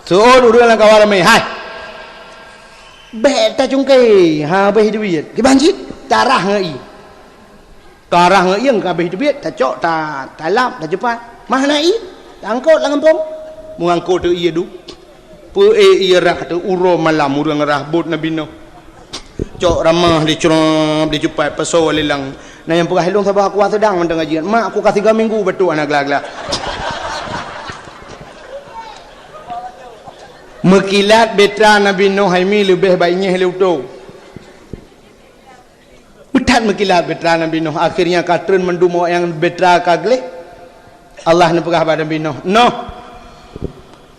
So urang lagawanya hai. Beta jungke ha beh duit. Ki banjit tarah ngai. Tarah ngai yang ka beh duit ta cok ta talap ta cepat. Mah nai. Angkut lang kampung. Mengangkut tu iya du. Pu iya rah tu uro malam urang rahbut Nabi Nuh. Cok ramah di ceram di cepat pasal lelang. Nah yang pegah hilung sabah aku sedang mendang ngajian. Mak aku kasih 3 minggu betul anak gelak-gelak. Mekilat betra Nabi Nuh haimi lebih baiknya heleuto. Utat mekilat betra Nabi Nuh akhirnya katun mendum yang betra kagle. Allah ni pegah pada Nabi Nuh. Nuh.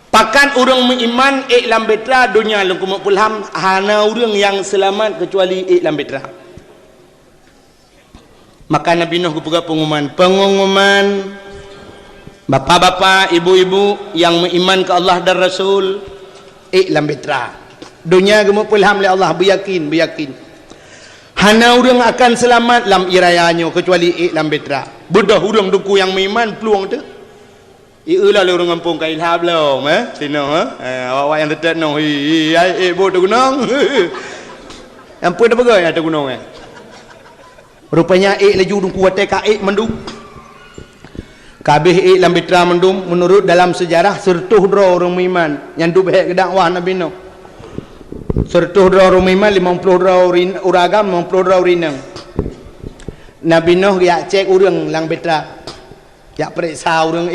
Pakan urang beriman iklam betra dunia lengkum pulham hana urang yang selamat kecuali iklam betra. Maka Nabi Nuh kepuga pengumuman bapa-bapa, ibu-ibu yang beriman ke Allah dan Rasul iklam betra. Dunia gemuk pulham oleh Allah beryakin. Hana urang akan selamat lam irayanya kecuali iklam betra. Budah urang duku yang beriman peluang tu. Iulah le orang kampung kai ilham lo, sino awak yang tetap no bo tu gunung. Yang pun dah bagai ada gunung Rupanya laju dung kuat ka mendum. Kabeh lam bitra mendum menurut dalam sejarah sertuh dro orang iman yang du behek dakwah Nabi Nuh. Sertuh dro orang iman 50 dro uragam 50 dro rinang. Nabi Nuh dia cek urang lang bitra. Ya periksa urang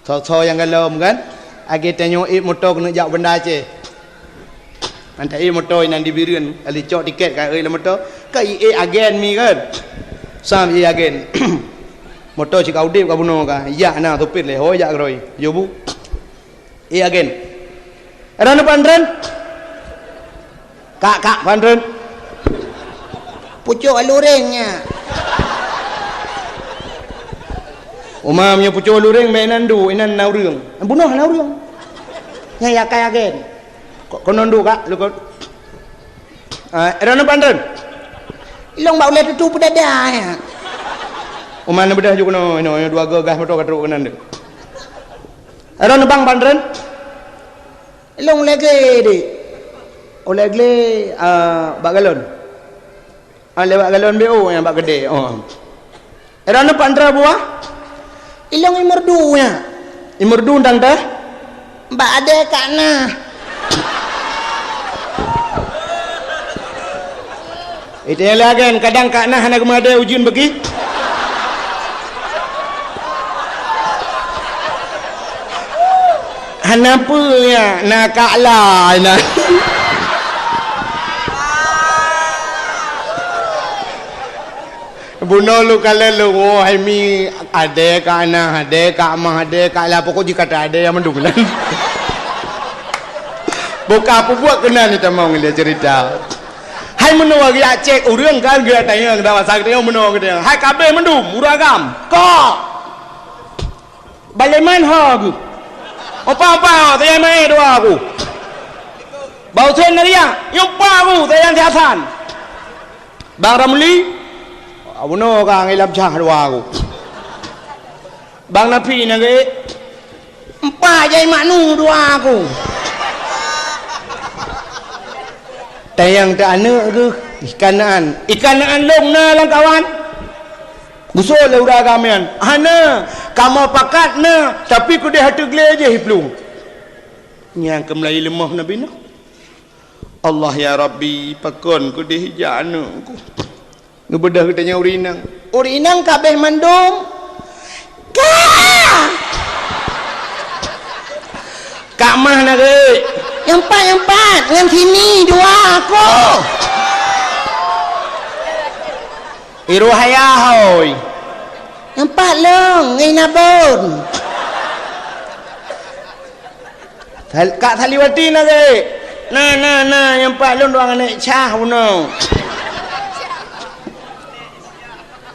so yang galom kan agi tanyo motor kena jak benda ce antai motor nan dibireun ali cok tiket ka la motor ka agen mi kan sam agen motor cik audip ka buno ka ya na topit le ho ya groi yo bu agen rana pandran kak pandran pucuk alurengnya Umamnya pucuk lureng mainan du inan nau reung. Bunuh nau reung. Nya ya kaya gen. Konon du kak lu kok. Era pandren. Ilong bau le tutu pedada ya. Umana bedah juga no dua gagas motor katruk kanan de. Era bang pandren. Ilong lege de. Olegle bak galon. Lewat galon BO yang bak gede. Oh. Era pandra buah. Ilong imerdunya. Imerdu ndang dah. Mbak ada kana. Itu yang lagi kadang kana hana kemada ujian bagi. Hana apa ya nak kalah na. Bunuh lu kalau lu hai mi ada kana ada kak mah ada kak lah pokok jika tak ada yang mendung lah. Buka apa buat kena ni tamang dia cerita. Hai menua dia cek urang kan dia tanya dah masa dia menua dia. Hai kabe mendum muragam. Kok baleman ha aku. Apa tanya mai doa aku. Bau sen dia, yumpa aku tanya tiasan. Bang Ramli Abuno ka ang ilab siya haluwa ko. Bang napi na gaya. Empa jay manu dua ko. Tayang taana ke ikanaan. Ikanaan long na lang kawan. Gusto le ura kamian. Hana kamu pakat na tapi ku dia hatu gle je hiplung. Nyang kemlai lemah Nabi Nuh. Allah ya Rabbi pakon ku dia hijana ku. Ngebedah katanya urinang kabeh mandum kak mah nak yang empat dengan sini dua aku iruhaya hoy yang empat long ngai nabon Kak Saliwati nak ke? Nah yang Pak Long doang naik cah puno.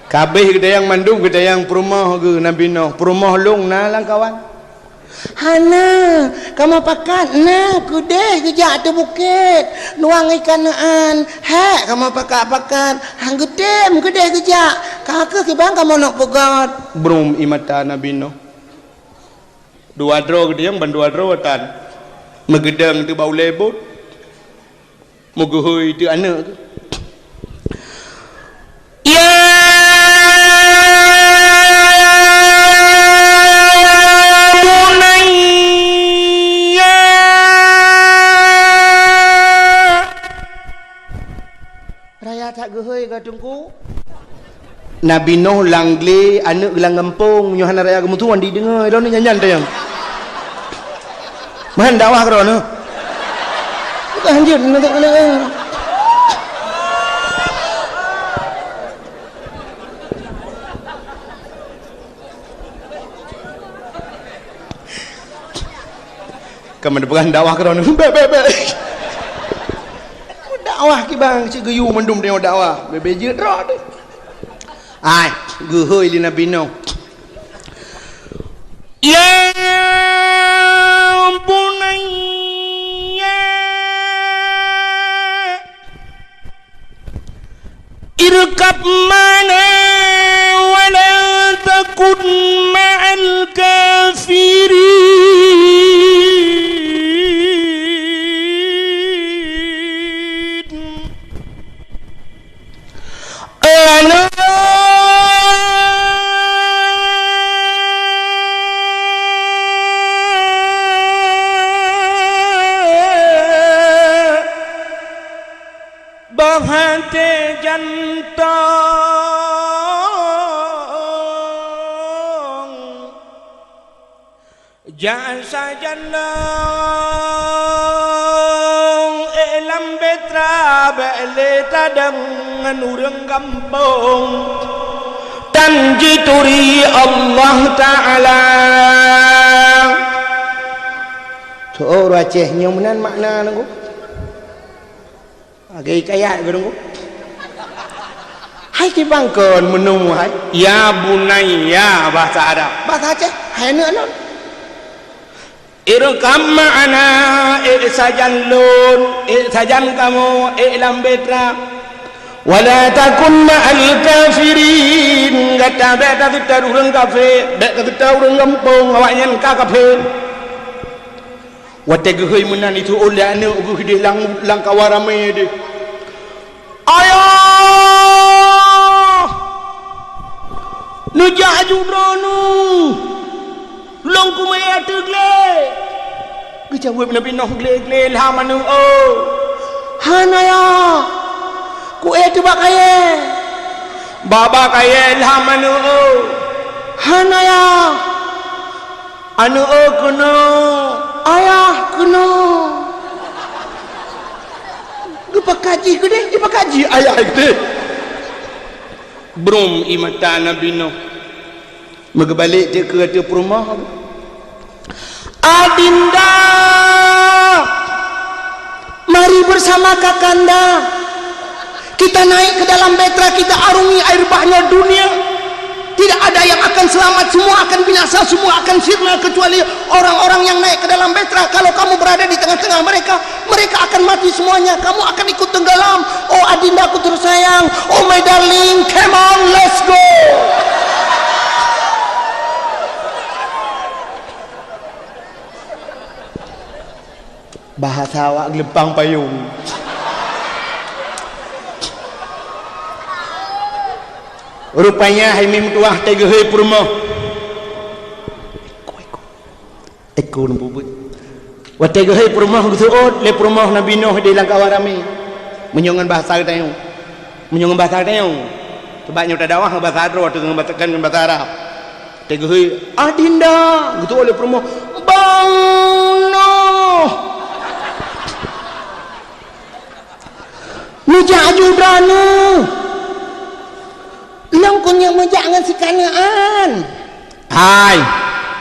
Kabeh kita yang mandung kita yang perumah ke Nabi Noh. Perumah long nah lang kawan. Hana, kamu pakat nah kudeh kejak tu bukit. Nuang ikanaan. Hak kamu pakat. Hang gedem kudeh kejak. Kakak ke bang kamu nak pegat. Brum imata Nabi Noh. Dua dro ke dia yang bandua dro tan. Megedang tu bau lebut. Muguhui tu anak tu. Ya bunayya raya tak gehui ke tungku. Nabi Nuh langle anak gelang ngempung Yohana raya kemutuan didengar dah ni nyanyian tayang. Mahan dakwah kerana kita lanjut nanti kamu bukan dakwah kerana dakwah ki bang si geyu mendum dia dakwah bebeje ro tu ai gehoi li Nabi Nuh ya bunayya irkab mana wala takun ma'al kafirin ana bahate jantong jasa jandong elam betra bele tadang nurang kampung tanjituri Allah Ta'ala tu Acehnya menan makna nunggu agak kaya gerung hai ki bangkon menemu hai ya bunayya bahasa Arab bahasa Aceh hai nak non irkam ma'ana sajan lun sajan kamu ilam betra wala takun ma'al kafirin kata beta kita urang kafir beta kita urang kampung awaknya ka kafir wate geui menan itu oleh anu gede lang kawarame de ayah nu jaju dronu long ku mai ategle gejawab Nabi Nuh gle lamanu oh hanaya ku itu bakaye baba kaye lamanu oh hanaya anu oh kuno ayah kuno gepakaji gede gepakaji ayah gede brum imata Nabi Nuh megebalik dia ke atas rumah adinda mari bersama kakanda kita naik ke dalam betra kita arungi air bahnya dunia tidak ada yang akan selamat semua akan binasa semua akan sirna kecuali orang-orang yang naik ke dalam betra kalau kamu berada di tengah-tengah mereka akan mati semuanya kamu akan ikut tenggelam oh adindaku tersayang oh my darling come on let's go bahasa awak gelempang payung rupanya haimim tuah tegehei purmo eko numpubut wa tegehei purmo gusuot le purmo Nabi Nuh di langkawarami menyongan bahasa tayung menyongan bahasa tayung sebabnya udah dakwah bahasa Arab waktu ngebatakan bahasa Arab tegehei adinda gitu oleh purmo bang Nuh mujaju dranu long kunyang menjangan si kanaan hai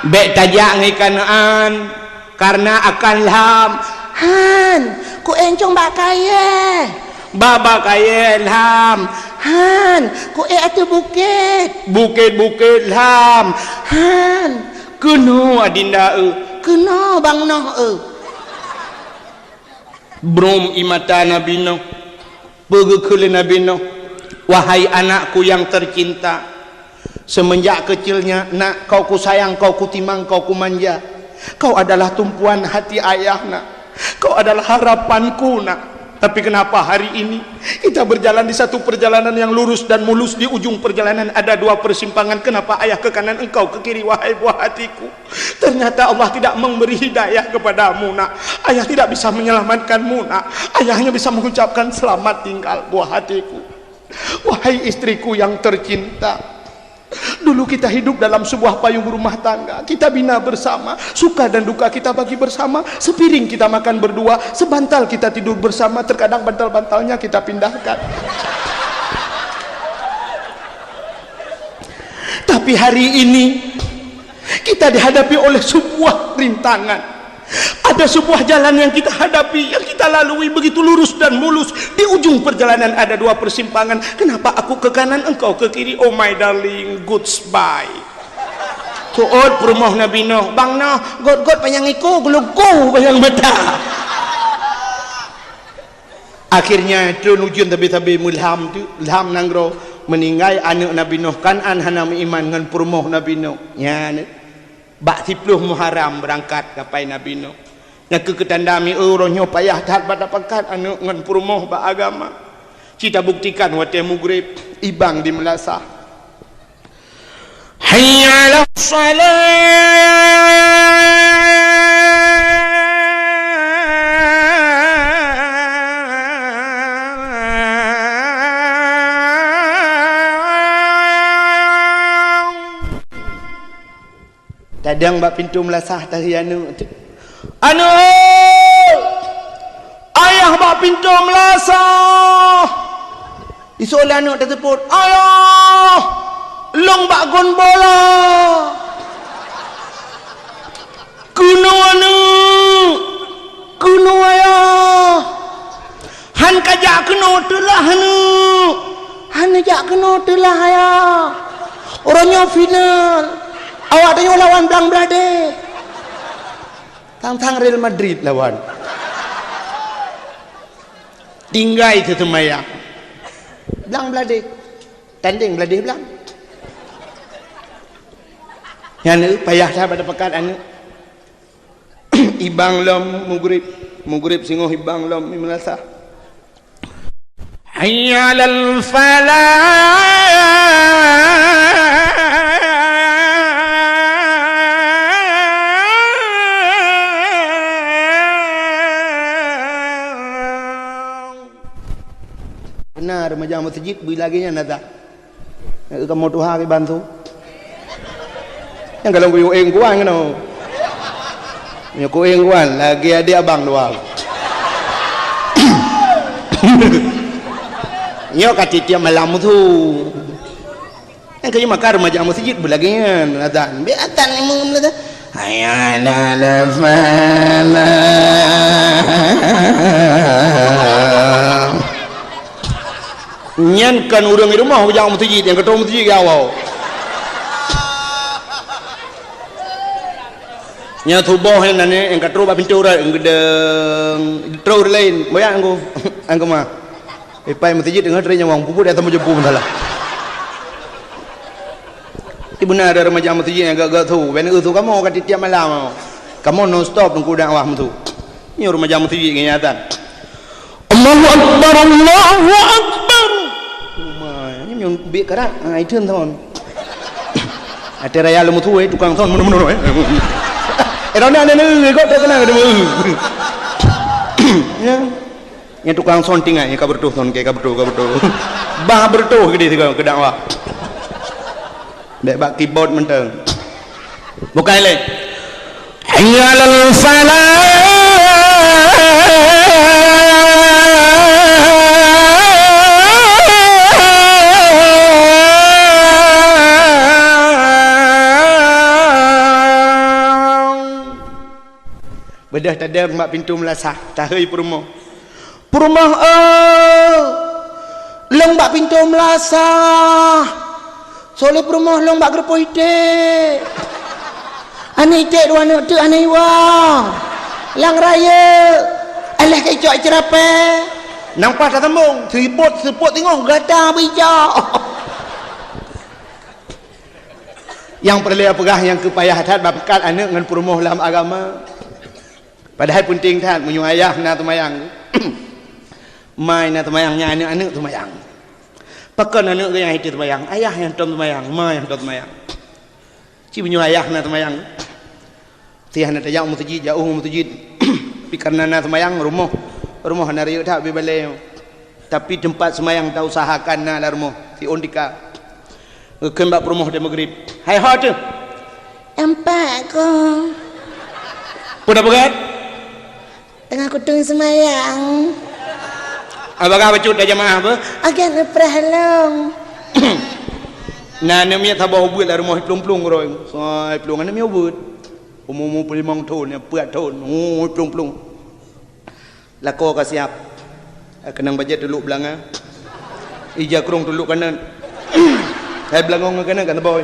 bek tajak ngai kanaan karena akan lam Han ku encong bak kaya baba kaya lam Han ku atu bukit bukit lam Han kuno adinda kena bang noh brom imata Nabi Nuh begekele Nabi Nuh wahai anakku yang tercinta semenjak kecilnya nak kau ku sayang kau ku timang kau ku manja kau adalah tumpuan hati ayah nak kau adalah harapanku nak tapi kenapa hari ini kita berjalan di satu perjalanan yang lurus dan mulus di ujung perjalanan ada dua persimpangan kenapa ayah ke kanan engkau ke kiri wahai buah hatiku ternyata Allah tidak memberi hidayah kepadamu nak ayah tidak bisa menyelamatkanmu nak ayah hanya bisa mengucapkan selamat tinggal buah hatiku wahai istriku yang tercinta dulu kita hidup dalam sebuah payung rumah tangga kita bina bersama suka dan duka kita bagi bersama sepiring kita makan berdua sebantal kita tidur bersama terkadang bantal-bantalnya kita pindahkan tapi hari ini kita dihadapi oleh sebuah rintangan ada sebuah jalan yang kita hadapi yang kita lalui begitu lurus dan mulus di ujung perjalanan ada dua persimpangan kenapa aku ke kanan engkau ke kiri oh my darling goodbye tuot perumah Nabi Nuh bang Nuh god payang iko gulugo payang mata akhirnya turun ujung tabi mulham tu ilham nangro meninggal anak Nabi Nuh kan hana iman dengan perumah Nabi Nuh ya bak 10 Muharram berangkat kapai Nabi Nuh yang ketandami orangnya payah tahat pada pangkat anu ngan perumah ba agama kita buktikan wate mugrib ibang di Melasah hayya 'alas salat kadang bak pintu Melasah tadi anu ayah bak pintu Melasah isola anu tersebut ayah long bak gon bola kuno ayah han kajak kuno telah han jak kuno telah ayah orangnya final awak tanya lawan Blang Blade tang Real Madrid lawan tinggai itu temaya Blang Blade tanding Blade Blang yang payah dah pada pekat anu ibang lom mugrib singoh ibang lom Melasah hayya 'alal falah benar remaja masjid bila lagi nya nada kamu Tuhan ke bantu yang kalau gue kuan kan nya ku kuan lagi ada abang doang nyo kati tiap malam tu yang kayu makar remaja masjid bila lagi nya nada biatan imam nada hayya 'alal falah nyan kan urang di rumah jangan masjid yang ketua masjid awal nya tubuh yang ketua pintu yang gedeng terus lain bayang aku mah ipai masjid dengan terinya wang pupu datang menjempu bentar ibu benar ada remaja masjid yang agak tu ben itu kamu kan tiap malam kamu non stop nunggu dakwah tu ni remaja masjid kenyataan Allahu Akbar Allahu Akbar yang bi karat ai thun thon ada raya lemu tu tukang thon mun erona ne go te kana gede ya tukang thon tinga ya kabertu thon ke kabertu bah bertu gede ke dakwah dek bak keyboard menteng bukan le hayyalal falah Bedah tada mak pintu melasah. Tahai perumah. Perumah long bak pintu melasah. Soleh perumah long bak gerpo ide. Ane ide dua anak tu ane wang. Lang raya. Alah kecok cerape. Nampak tak tembung? Seput tengok gata bijak. Yang perlu perah yang kepayah tat bakat anak dengan perumah dalam agama. Padahal penting tat menyuruh ayah na temayang. Mai na temayangnya anak-anak temayang. Pakan anak yang itu temayang, ayah yang tom temayang, mai yang tom temayang. Ci menyuruh ayah na temayang. Tiah na tajak masjid jauh masjid. Karena na temayang rumah na riuk tak bibalai. Tapi tempat semayang tak usahakan na la rumah si ondika. Kembak perumah di maghrib. Hai hot tu. Empat ko. Puna berat? Tengah kutung semayang. Abang bacut dah jemaah apa? Agak leprah long. Nah, namanya tabah ubud lah rumah plung-plung roy. Soal plung namanya ubud. Umum pelimang tahun, puat tahun. Oh, plung-plung. Lako ka siap. Kenang bajet dulu belanga. Ija kerung dulu kanan. Saya belangong kanan kan boy.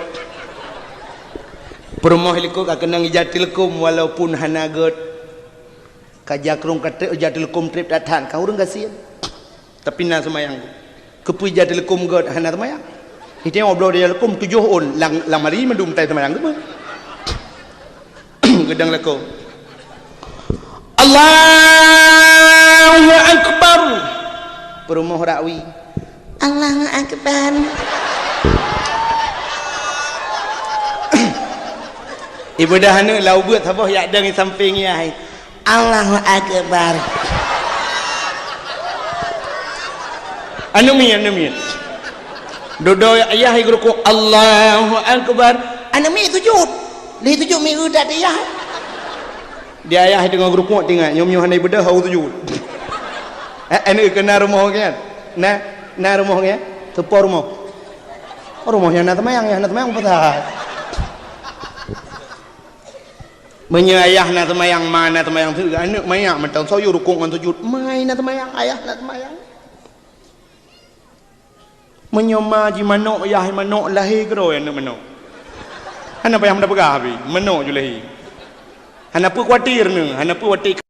Perumah liko ka kenang ija tilkum walaupun hanagot. Kaja kerung kata ija tilkum trip datan. Kau urang kasihan. Tapi na semayang. Kepu ija tilkum god hana semayang. Itu yang obrol dia tilkum 7 on lang mari mendum tai semayang tu. Gedang lako. Allahu Akbar. Perumah rakwi. Allahu Akbar. Ibu dah hana lau buat sabah yak dang samping ya. Allahu Akbar. Anu mi. Dodo ayah igruku Allahu Akbar. Anu mi sujud. Li sujud mi udah dia. Dia ayah dengan grup tinggal nyom-nyom handai bedah hau tuju. Anu kena rumah kan. Na rumah kan. Tepor rumah. Rumah yang nak temayang patah. Menyayah na temayang mana temayang tu anak mayang mentang soyo rukung ngan sujud. Mai na temayang ayah na temayang. Menyoma ji manok ayah manok lahir kero anak manok. Hana payah mendapat gabi, manok je lahir. Hana pu khawatir ni, hana pu wati